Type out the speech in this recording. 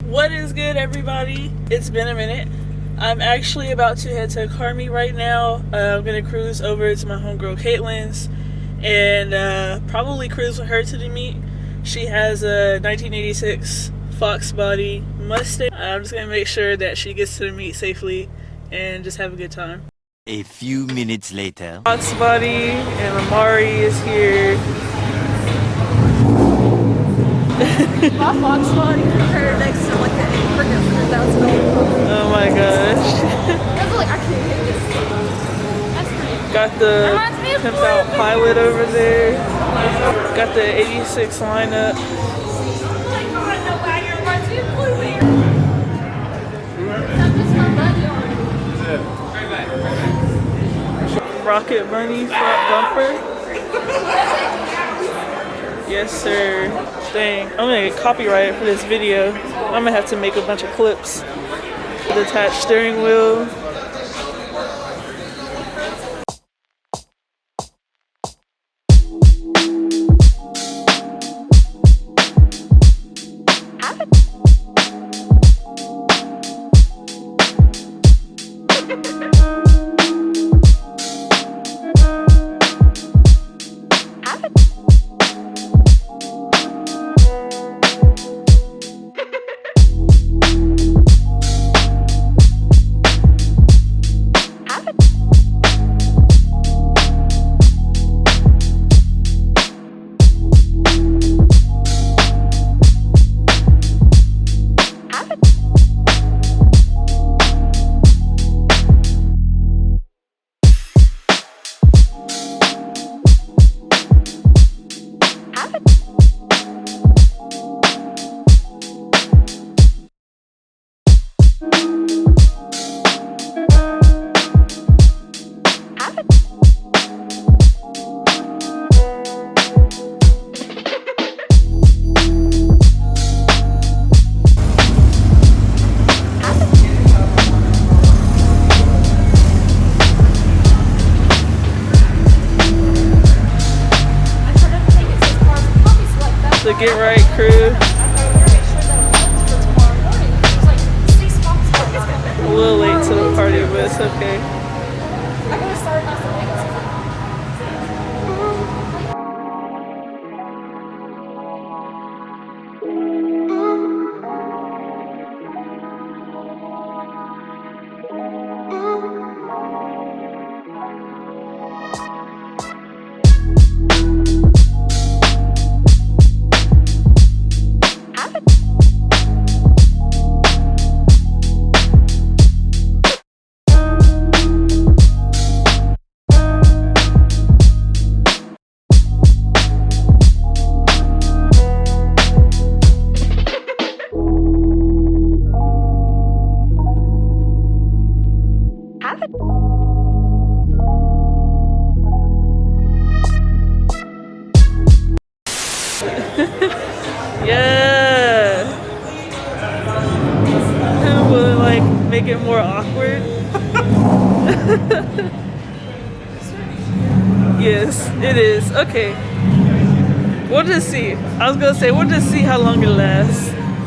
What is good, everybody? It's been a minute. I'm actually about to head to Carmi right now. I'm gonna cruise over to my homegirl Caitlin's and probably cruise with her to the meet. She has a 1986 Fox body Mustang. I'm just gonna make sure that she gets to the meet safely and just have a good time. A few minutes later. Fox body and Amari is here. My Fox body compared next to like a freaking $100,000. Oh my gosh. That's like, I can't hit this. That's pretty. Got the pimped out Pilot over there. Got the 86 lineup. Oh my god, no wagon reminds me of Blueberry. That's just my buddy on. Rocket Bunny front bumper. Yes, sir. Dang, I'm gonna get copyrighted for this video. I'm gonna have to make a bunch of clips. Detached steering wheel. The Get Right crew. A little late to the party, but it's okay. Yeah. Who will like make it more awkward? Yes, it is. Okay. We'll just see. I was gonna say we'll just see how long it lasts.